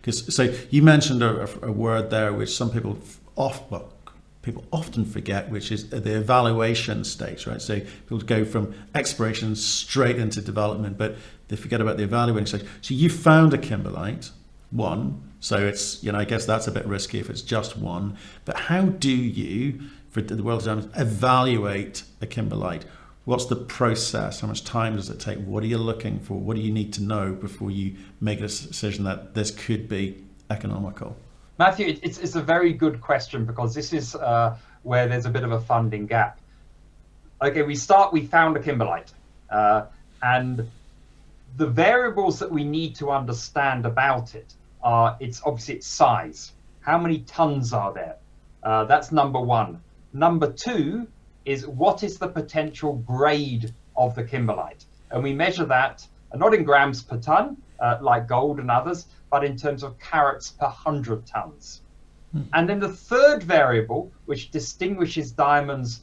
Because so you mentioned a word there which some people often forget, which is the evaluation stage, right? So people go from exploration straight into development, but they forget about the evaluating stage. So you found a kimberlite, one. So it's, I guess that's a bit risky if it's just one. But how do you, for the World of Diamonds, evaluate a kimberlite? What's the process? How much time does it take? What are you looking for? What do you need to know before you make a decision that this could be economical? Matthew, it's a very good question, because this is where there's a bit of a funding gap. Okay, we found a kimberlite, and the variables that we need to understand about it are, obviously its size. How many tons are there? That's number one. Number two is, what is the potential grade of the kimberlite? And we measure that not in grams per ton, like gold and others, but in terms of carats per 100 tons. And then the third variable, which distinguishes diamonds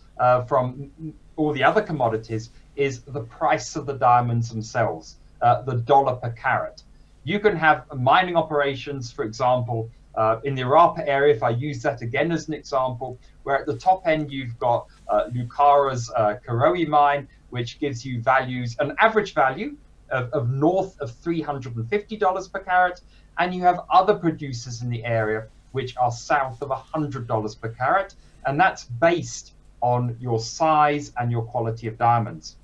from all the other commodities, is the price of the diamonds themselves, the dollar per carat. You can have mining operations, for example, in the Arapa area, if I use that again as an example, where at the top end you've got Lucara's Karowe mine, which gives you values, an average value of north of $350 per carat, and you have other producers in the area which are south of $100 per carat, and that's based on your size and your quality of diamonds.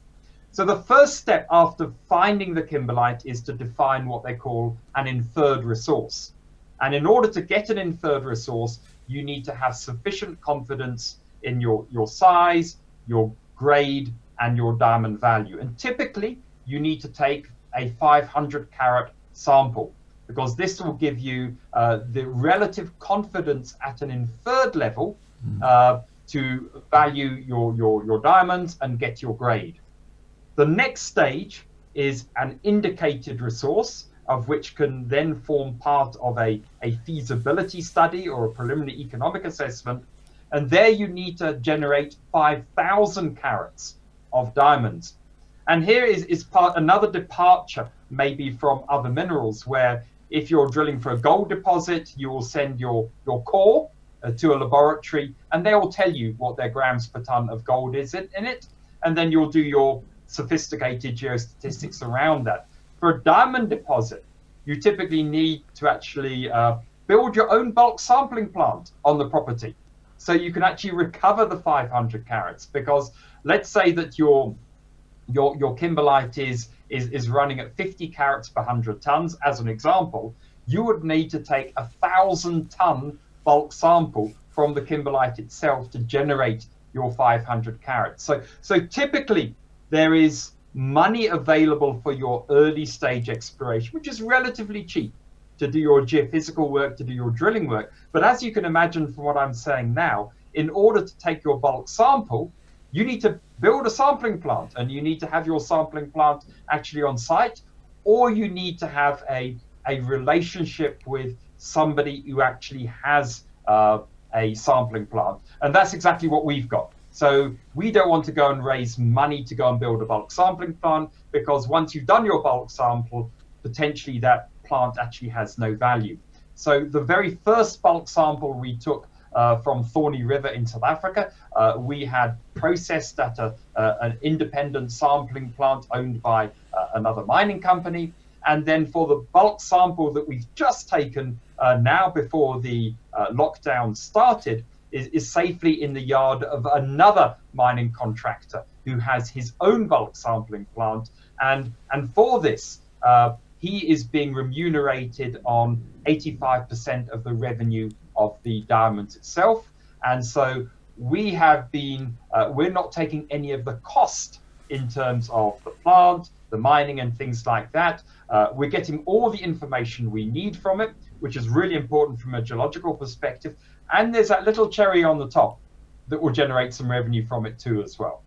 So the first step after finding the kimberlite is to define what they call an inferred resource. And in order to get an inferred resource, you need to have sufficient confidence in your size, your grade, and your diamond value. And typically, you need to take a 500 carat sample, because this will give you the relative confidence at an inferred level to value your diamonds and get your grade. The next stage is an indicated resource, of which can then form part of a feasibility study or a preliminary economic assessment. And there you need to generate 5,000 carats of diamonds. And here is another departure maybe from other minerals, where if you're drilling for a gold deposit, you will send your core to a laboratory, and they will tell you what their grams per ton of gold is in it. And then you'll do your sophisticated geostatistics around that. For a diamond deposit, you typically need to actually build your own bulk sampling plant on the property, so you can actually recover the 500 carats. Because let's say that your kimberlite is running at 50 carats per 100 tons, as an example, you would need to take 1,000-ton bulk sample from the kimberlite itself to generate your 500 carats. So typically there is money available for your early stage exploration, which is relatively cheap to do your geophysical work, to do your drilling work. But as you can imagine from what I'm saying now, in order to take your bulk sample, you need to build a sampling plant, and you need to have your sampling plant actually on site, or you need to have a relationship with somebody who actually has a sampling plant. And that's exactly what we've got. So we don't want to go and raise money to go and build a bulk sampling plant, because once you've done your bulk sample, potentially that plant actually has no value. So the very first bulk sample we took from Thorney River in South Africa, we had processed at an independent sampling plant owned by another mining company. And then for the bulk sample that we've just taken now before the lockdown started, is safely in the yard of another mining contractor who has his own bulk sampling plant. And for this, he is being remunerated on 85% of the revenue of the diamonds itself. And so we have been, we're not taking any of the cost in terms of the plant, the mining and things like that. We're getting all the information we need from it, which is really important from a geological perspective. And there's that little cherry on the top that will generate some revenue from it too as well.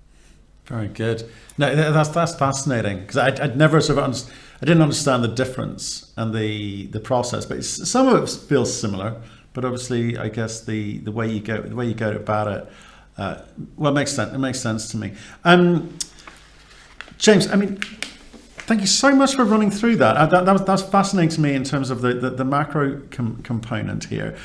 Very good. No, that's fascinating, because I'd never sort of I didn't understand the difference and the process, but some of it feels similar. But obviously, I guess the way you go about it, well, it makes sense. It makes sense to me. James, I mean, Thank you so much for running through that. That's fascinating to me in terms of the macro component here.